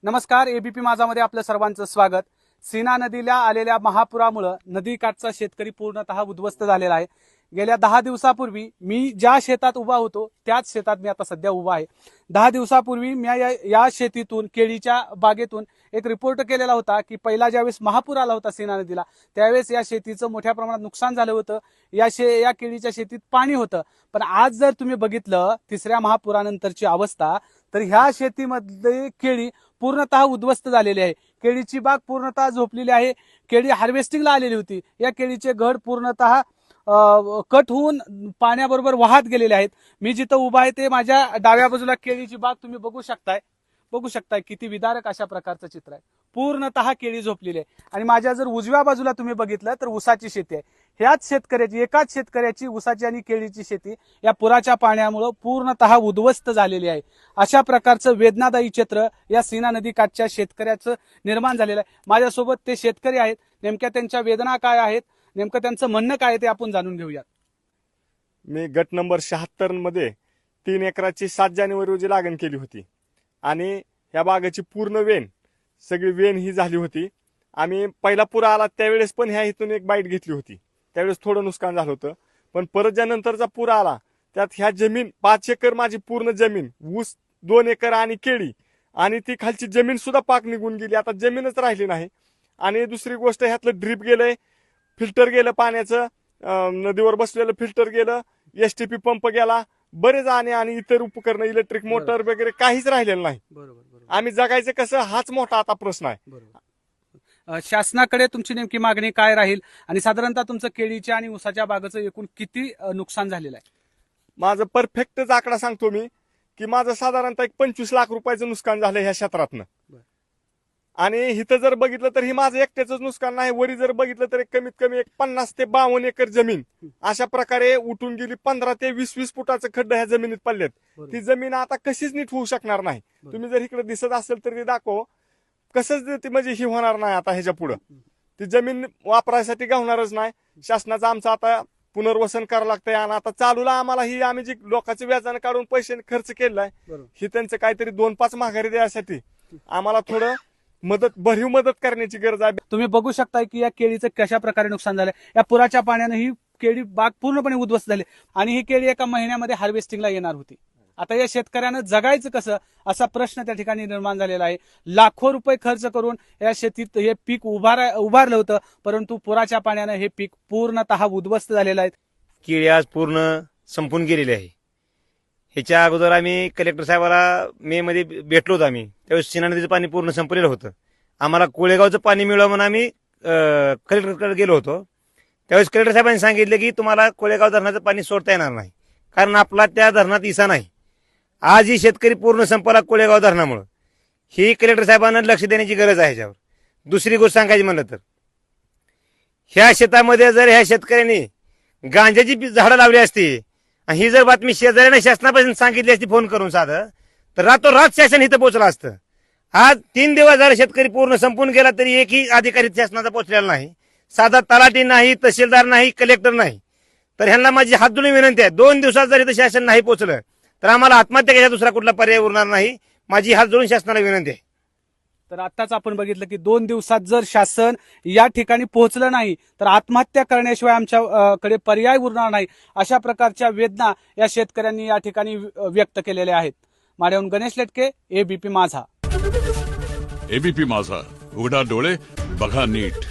नमस्कार, एबीपी माझामध्ये आपलं सर्वांचं स्वागत। सीना नदीला आलेल्या महापुरामुळे नदीकाठचा शेतकरी पूर्णतः उद्ध्वस्त झालेला आहे। गेल्या 10 दिवसापूर्वी मी ज्या शेतात उभा होतो त्याच शेतात मी आता सध्या उभा आहे। 10 दिवसापूर्वी मी या शेतीतून केळीच्या बागेतून एक रिपोर्ट केलेला होता की पहिला ज्यावेळेस महापूर आला होता सीना नदीला त्यावेळेस या शेतीचं मोठ्या प्रमाणात नुकसान झालं होतं। या केळीच्या शेतीत पाणी होतं, पण आज जर तुम्ही बघितलं तिसऱ्या महापुरानंतरची अवस्था तर ह्या शेतीमध्ये केळी पूर्णतः उद्ध्वस्त झालेली आहे। केळीची बाग पूर्णतः झोपलेली आहे। केळी हार्वेस्टिंगला आलेली होती, या केळीचे घड पूर्णतः कट होऊन पाण्याबरोबर वाहत गेलेले आहेत। मी जिथं उभा आहे ते माझ्या डाव्या बाजूला केळीची बाग तुम्ही बघू शकताय किती विदारक अशा प्रकारचं चित्र आहे। पूर्णतः केळी झोपलेली आहे आणि माझ्या जर उजव्या बाजूला तुम्ही बघितलं तर ऊसाची शेती आहे। एकाच शेतकऱ्याची ऊसाची आणि केळीची शेती या पुराच्या पाण्यामुळे पूर्णतः उद्ध्वस्त झालेली आहे। अशा प्रकारचं वेदनादायी चित्र या सीना नदी काठच्या शेतकऱ्याचं निर्माण झालेलं आहे। माझ्यासोबत ते शेतकरी आहेत, नेमक्या त्यांच्या वेदना काय आहेत, नेमकं त्यांचं म्हणणं काय ते आपण जाणून घेऊयात। मी गट नंबर 76 मध्ये 3 एकराची 7 जानेवारी रोजी लागण केली होती आणि या बागेची पूर्ण सगळी वेन ही झाली होती। आम्ही पहिला पूर आला त्यावेळेस पण ह्या इथून एक बाईट घेतली होती, त्यावेळेस थोडं नुकसान झालं होतं। पण परत ज्या नंतरचा पूर आला त्यात ह्या जमीन 5 एकर माझी पूर्ण जमीन, ऊस 2 एकर आणि केळी आणि ती खालची जमीन सुद्धा पाक निघून गेली। आता जमीनच राहिली नाही। आणि दुसरी गोष्ट ह्यातलं ड्रीप गेलंय, फिल्टर गेलं पाण्याचं, नदीवर बसलेलं फिल्टर गेलं, एसटीपी पंप गेला, बरेच आणि इतर उपकरणं इलेक्ट्रिक मोटर वगैरे काहीच राहिलेलं नाही। आम्ही जगायचं कसं हाच मोठा आता प्रश्न आहे। शासनाकडे तुमची नेमकी मागणी काय राहील आणि साधारणतः तुमचं केळीच्या आणि ऊसाच्या बागेचं एकूण किती नुकसान झालेलं आहे? माझं परफेक्टच आकडा सांगतो मी की माझं साधारणतः 25 लाख रुपयाचं नुकसान झालं ह्या क्षेत्रातनं। आणि इथं जर बघितलं तर ही माझं एकट्याच नुकसान नाही, वरी जर बघितलं तर कमीत कमी 50 ते 52 एकर जमीन अशा प्रकारे उठून गेली। 15 ते 20 फुटाचं खड्डे ह्या जमिनीत पडलेत। ती जमीन आता कशीच नीट होऊ शकणार नाही। तुम्ही जर इकडे दिसत असेल तर ते दाखव, कसंच ती म्हणजे ही होणार नाही आता ह्याच्या पुढं। ती जमीन वापरायसाठी गावणारच नाही। शासनाचं आमचं आता पुनर्वसन करावं लागतंय आणि आता चालूला आम्हाला ही आम्ही जी लोकांचे व्याजाने काढून पैसे खर्च केलाय ही त्यांचं काहीतरी 2-5 माघारी द्यायसाठी आम्हाला थोडं भरीव मदत करण्याची गरज आहे। तुम्ही बघू शकताय की या केळीचं कशा प्रकारे नुकसान झालंय। या पुराच्या पाण्याने ही केळी बाग पूर्णपणे उद्ध्वस्त झाली आणि ही केळी एका महिन्यामध्ये हार्वेस्टिंगला येणार होती। आता या शेतकऱ्यानं जगायचं कसं असा प्रश्न त्या ठिकाणी निर्माण झालेला आहे। लाखो रुपये खर्च करून या शेतीत हे पीक उभारलं होतं, परंतु पुराच्या पाण्याने हे पीक पूर्णतः उद्ध्वस्त झालेलं आहे। केळी आज पूर्ण संपून गेलेली आहे। ह्याच्या अगोदर आम्ही कलेक्टर साहेबाला मे मध्ये भेटलो होतो। आम्ही त्यावेळेस सीना नदीचं पाणी पूर्ण संपलेलं होतं। आम्हाला कोळेगावचं पाणी मिळावं म्हणून आम्ही कलेक्टरकडे गेलो होतो। त्यावेळेस कलेक्टर साहेबांनी सांगितलं की तुम्हाला कोळेगाव धरणाचं पाणी सोडता येणार नाही, कारण आपला त्या धरणात इसा नाही। आज ही शेतकरी पूर्ण संपला कोळेगाव धरणामुळे। ही कलेक्टर साहेबांना लक्ष देण्याची गरज आहे ह्याच्यावर। दुसरी गोष्ट सांगायची म्हणलं तर ह्या शेतामध्ये जर ह्या शेतकऱ्यांनी गांजाची झाडं लावली असती आणि ही जर बातमी शेजाऱ्याने शासनापासून सांगितली असती फोन करून साधं, तर रातोरात शासन इथं पोहोचलं असतं। आज 3 दिवस झाले शेतकरी पूर्ण संपून गेला तरी एकही अधिकारी शासनाचा पोहोचलेला नाही। साधा तलाठी नाही, तहसीलदार नाही, कलेक्टर नाही। तर ह्यांना माझी हात जोडून विनंती आहे, 2 दिवसात जर इथं शासन नाही पोहोचलं तर आम्हाला आत्महत्या केल्या दुसरा कुठला पर्याय उरणार नाही। माझी हात जोडून शासनाला विनंती आहे। तर आताच आपण बघितलं की 2 दिवसात जर शासन या ठिकाणी पोहोचलं नाही तर आत्महत्या करण्याशिवाय आमच्याकडे पर्याय उरणार नाही, अशा प्रकारच्या वेदना या शेतकऱ्यांनी या ठिकाणी व्यक्त केलेल्या आहेत। माड्याहून गणेश लटके, एबीपी माझा। एबीपी माझा, उघडा डोळे बघा नीट।